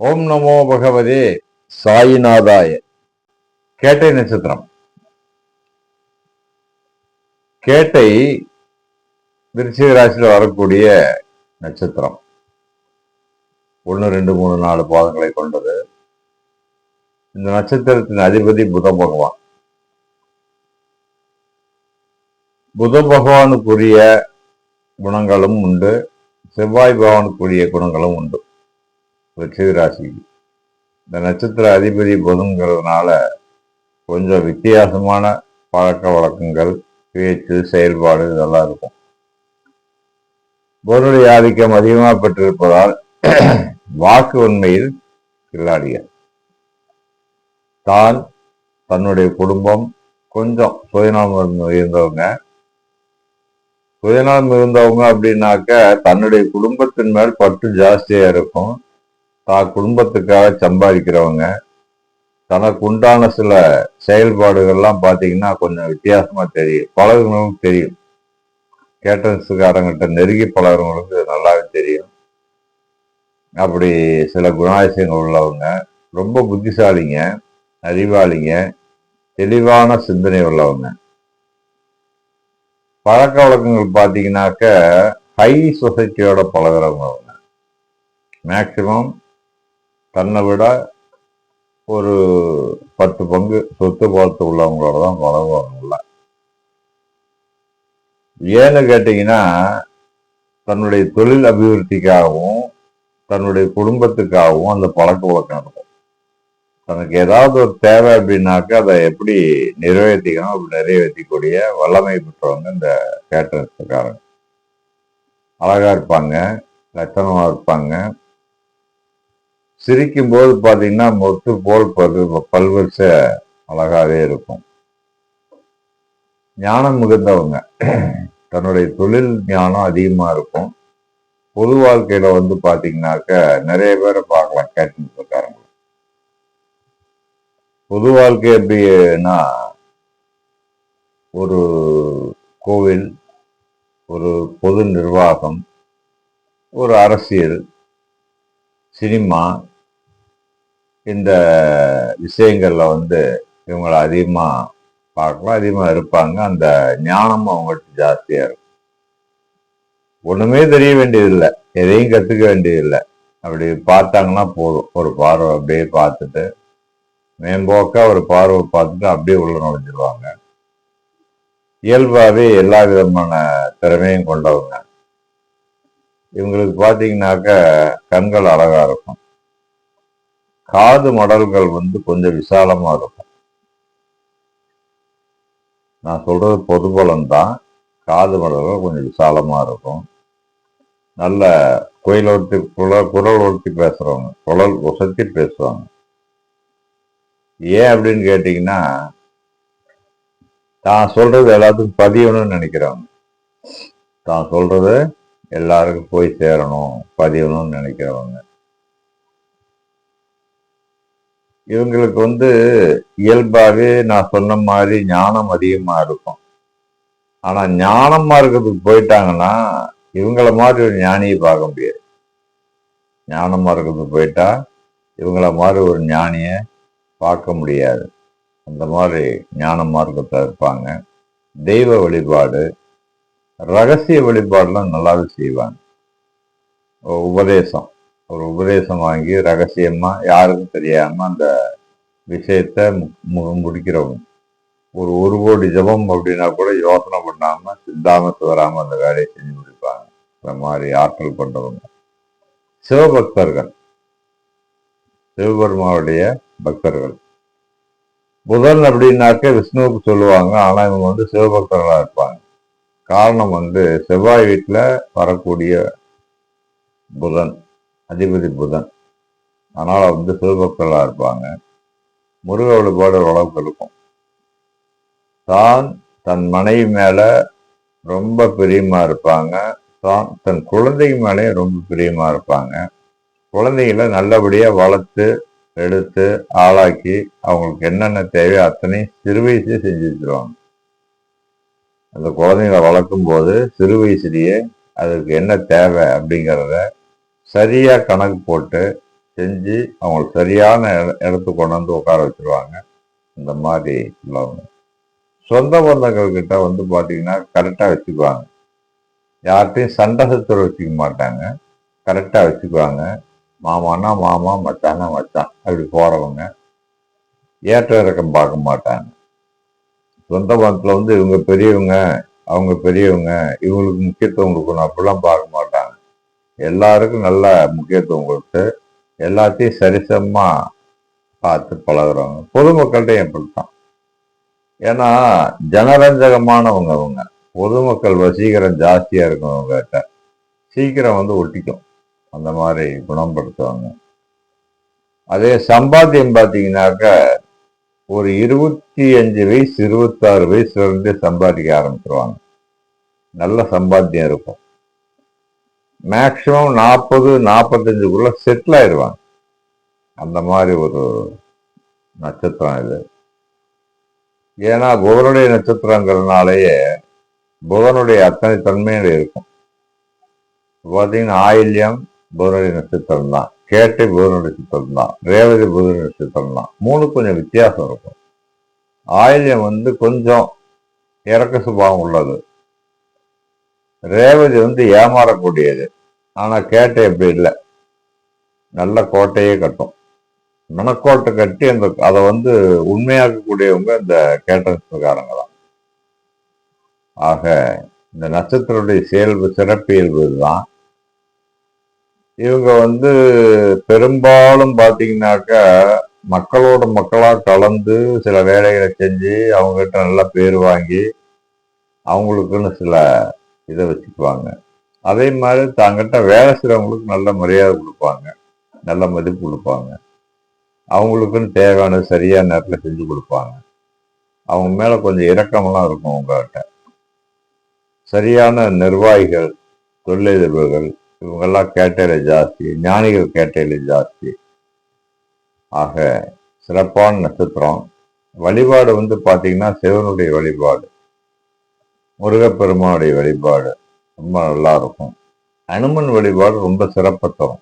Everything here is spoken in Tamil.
ஓம் நமோ பகவதே சாயிநாதாய. கேட்டை நட்சத்திரம். கேட்டை விருச்சிக ராசியில் வரக்கூடிய நட்சத்திரம். 1, 2, 3, 4 பாதங்களை கொண்டது. இந்த நட்சத்திரத்தின் அதிபதி புத பகவான். புத பகவானுக்குரிய குணங்களும் உண்டு, செவ்வாய் பகவானுக்குரிய குணங்களும் உண்டு. விருச்சிக ராசிக்கு இந்த நட்சத்திர அதிபதி புதன்கிறதுனால கொஞ்சம் வித்தியாசமான பழக்க வழக்கங்கள், பேச்சு, செயல்பாடு இதெல்லாம் இருக்கும். புதனுடைய ஆதிக்கம் அதிகமாக பெற்றிருப்பதால் வாக்கு உண்மையில் கில்லாடிய தான், தன்னுடைய குடும்பம் கொஞ்சம் சுயநலம் இருந்தவங்க அப்படின்னாக்க தன்னுடைய குடும்பத்தின் மேல் பற்று ஜாஸ்தியா இருக்கும். தான் குடும்பத்துக்காக சம்பாதிக்கிறவங்க, தனக்கு உண்டான சில செயல்பாடுகள்லாம் பார்த்தீங்கன்னா கொஞ்சம் வித்தியாசமா தெரியும். பழகுறவங்களுக்கு தெரியும், கேட்டன்ஸுக்காரங்கிட்ட நெருங்கி பழகுறவங்களுக்கு நல்லாவே தெரியும். அப்படி சில குணாதிசயங்கள் உள்ளவங்க, ரொம்ப புத்திசாலிங்க, அறிவாளிங்க, தெளிவான சிந்தனை உள்ளவங்க. பழக்க வழக்கங்கள் பார்த்தீங்கன்னாக்க ஹை சொசைட்டியோட பழகிறவங்க அவங்க. மேக்சிமம் தன்னை விட ஒரு 10 பங்கு சொத்து பார்த்து உள்ளவங்களோட தான் பழகுவாங்கல்ல. ஏன்னு கேட்டீங்கன்னா தன்னுடைய தொழில் அபிவிருத்திக்காகவும் தன்னுடைய குடும்பத்துக்காகவும் அந்த பழக்க வழக்கம் இருக்கும். தனக்கு ஏதாவது ஒரு தேவை அப்படின்னாக்க அதை எப்படி நிறைவேற்றிக்கணும் அப்படி நிறைவேற்றிக்கூடிய வல்லமை பெற்றவங்க இந்த கேட்டரன்ஸ்காரங்க. அழகா இருப்பாங்க, லட்சணமா இருப்பாங்க. சிரிக்கும் போது பார்த்தீங்கன்னா மொத்து போல் பல்வரிச அழகாவே இருக்கும். ஞானம் மிகுந்தவங்க, தன்னுடைய தொழில் ஞானம் அதிகமா இருக்கும். பொது வாழ்க்கையில பார்த்தீங்கன்னாக்க நிறைய பேரை பார்க்கலாம் கேட்டரிங்காரங்க. பொது வாழ்க்கை எப்படின்னா ஒரு கோவில், ஒரு பொது நிர்வாகம், ஒரு அரசியல், சினிமா, இந்த விஷயங்கள்ல இவங்களை அதிகமா பார்க்கலாம், அதிகமா இருப்பாங்க. அந்த ஞானம் அவங்கள்ட்ட ஜாஸ்தியா இருக்கும். ஒண்ணுமே தெரிய வேண்டியதில்லை, எதையும் கத்துக்க வேண்டியதில்லை. அப்படி பார்த்தாங்கன்னா போதும், ஒரு பார்வை அப்படியே பார்த்துட்டு மேம்போக்கா ஒரு பார்வை பார்த்துட்டு அப்படியே உள்ள நுழைஞ்சிருவாங்க. இயல்பாவே எல்லா விதமான திறமையும் கொண்டவங்க. இவங்களுக்கு பார்த்தீங்கன்னாக்க கண்கள் அழகா இருக்கும். காது மடல்கள் கொஞ்சம் விசாலமா இருக்கும். நான் சொல்றது பொது பலன் தான். காது மடல்கள் கொஞ்சம் விசாலமா இருக்கும். நல்ல குரல் ஒருத்தி பேசுறவங்க, குரல் உசத்தி பேசுவாங்க. ஏன் அப்படின்னு கேட்டீங்கன்னா தான் சொல்றது எல்லாத்துக்கும் பதியணும்னு நினைக்கிறவங்க. தான் சொல்றது எல்லாருக்கும் போய் சேரணும், பதியணும்னு நினைக்கிறவங்க. இவங்களுக்கு இயல்பாவே நான் சொன்ன மாதிரி ஞானம் அதிகமா இருக்கும். ஆனா ஞானமா இருக்கிறதுக்கு போயிட்டாங்கன்னா இவங்கள மாதிரி ஒரு ஞானியை பார்க்க முடியாது. ஞானமா இருக்கிறதுக்கு போயிட்டா இவங்கள மாதிரி ஒரு ஞானிய பார்க்க முடியாது. அந்த மாதிரி ஞான மார்க்கத்தில் இருப்பாங்க. தெய்வ வழிபாடு, ரகசிய வழிபாடுலாம் நல்லாவே செய்வாங்க. ஒரு உபதேசம் வாங்கி ரகசியமா யாருக்கும் தெரியாம அந்த விஷயத்த முடிக்கிறவங்க. ஒரு கோடி ஜபம் அப்படின்னா கூட யோசனை பண்ணாம சிந்தாம வராம அந்த வேலையை செஞ்சு முடிப்பாங்க. இந்த மாதிரி ஆற்றல் கொண்டவங்க. சிவபக்தர்கள், சிவபெருமாவுடைய பக்தர்கள். புதன் அப்படின்னாக்க விஷ்ணுவுக்கு சொல்லுவாங்க. ஆனா இவங்க சிவபக்தர்களா இருப்பாங்க. காரணம் செவ்வாய் வீட்டுல வரக்கூடிய புதன், அதிபதி புதன். அதனால சிவபக்தர்களா இருப்பாங்க. முருக வழிபாடு ஓரளவுக்கு இருக்கும். தான் தன் மனைவி மேல ரொம்ப பிரியமா இருப்பாங்க. தான் தன் குழந்தைங்க மேலேயும் ரொம்ப பிரியமா இருப்பாங்க. குழந்தைகளை நல்லபடியா வளர்த்து எடுத்து ஆளாக்கி அவங்களுக்கு என்னென்ன தேவையோ அத்தனை சிறு வயசுலேயே செஞ்சு வச்சிருவாங்க. அந்த குழந்தைங்களை வளர்க்கும் போது சிறு வயசுலேயே அதுக்கு என்ன தேவை அப்படிங்கிறத சரியா கணக்கு போட்டு செஞ்சு அவங்களுக்கு சரியான இடத்துக்கு கொண்டு வந்து உட்கார வச்சிருவாங்க. இந்த மாதிரி உள்ளவங்க சொந்த பந்தங்கள் கிட்ட வந்து பார்த்தீங்கன்னா கரெக்டாக வச்சுக்குவாங்க. யார்கிட்டையும் சண்டை சச்சரவு வச்சுக்க மாட்டாங்க. கரெக்டாக வச்சுக்குவாங்க. மாமான்னா மாமா, மச்சான்னா மச்சான் அப்படி போகிறவங்க. ஏற்ற இறக்கம் பார்க்க மாட்டாங்க. சொந்த பந்தத்தில் வந்து இவங்க பெரியவங்க, அவங்க பெரியவங்க, இவங்களுக்கு முக்கியத்துவம் கொடுக்கணும் அப்படிலாம் பார்க்க மாட்டாங்க. எல்லாருக்கும் நல்ல முக்கியத்துவம் கொடுத்து எல்லாத்தையும் சரிசமமா பார்த்து பழகுறவங்க. பொதுமக்கள்கிட்டையும் அப்படித்தான். ஏன்னா ஜனரஞ்சகமானவங்க அவங்க. பொதுமக்கள் வசீகரம் ஜாஸ்தியா இருக்கவங்க கிட்ட சீக்கிரம் வந்து ஒட்டிக்கும். அந்த மாதிரி குணப்படுத்துவாங்க. அதே சம்பாத்தியம் பார்த்தீங்கன்னாக்க ஒரு 25 வயசு 26 வயசுல இருந்தே சம்பாதிக்க ஆரம்பிச்சிருவாங்க. நல்ல சம்பாத்தியம் இருக்கும். மேக்சிமம் 40-45க்குள்ள செட்டில் ஆயிடுவாங்க. அந்த மாதிரி ஒரு நட்சத்திரம் இது. ஏன்னா புதனுடைய நட்சத்திரங்கிறதுனாலேயே புதனுடைய அத்தனை தன்மையில இருக்கும். பார்த்தீங்கன்னா ஆயில்யம் புதனுடைய நட்சத்திரம் தான், கேட்டை புதனுடைய நட்சத்திரம் தான், ரேவதி புதனுடைய நட்சத்திரம் தான். மூணு கொஞ்சம் வித்தியாசம் இருக்கும். ஆயில்யம் வந்து கொஞ்சம் இறக்க சுபாவம் உள்ளது. ரேவதி வந்து ஏமாறக்கூடியது. ஆனா கேட்டை எப்படி இல்லை, நல்ல கோட்டையே கட்டும். மனக்கோட்டை கட்டி அதை வந்து உண்மையாக்கக்கூடியவங்க இந்த கேட்டகாரங்க தான். ஆக இந்த நட்சத்திரத்துடைய சிறப்பியல்பு தான். இவங்க வந்து பெரும்பாலும் பார்த்தீங்கன்னாக்க மக்களோட மக்களா கலந்து சில வேலைகளை செஞ்சு அவங்ககிட்ட நல்லா பேர் வாங்கி அவங்களுக்குன்னு சில இதை வச்சுக்குவாங்க. அதே மாதிரி தாங்கிட்ட வேலை செய்கிறவங்களுக்கு நல்ல மரியாதை கொடுப்பாங்க, நல்ல மதிப்பு கொடுப்பாங்க. அவங்களுக்குன்னு தேவையானது சரியான நேரத்தில் செஞ்சு கொடுப்பாங்க. அவங்க மேல கொஞ்சம் இரக்கமெல்லாம் இருக்கும் உங்ககிட்ட. சரியான நிர்வாகிகள், தொழிலதிபர்கள் இவங்கெல்லாம் கேட்டையில ஜாஸ்தி, ஞானிகள் கேட்டையில ஜாஸ்தி. ஆக சிறப்பான நட்சத்திரம். வழிபாடு வந்து பார்த்தீங்கன்னா சிவனுடைய வழிபாடு, முருகப்பெருமானுடைய வழிபாடு ரொம்ப நல்லா இருக்கும். அனுமன் வழிபாடு ரொம்ப சிறப்பு தரும்.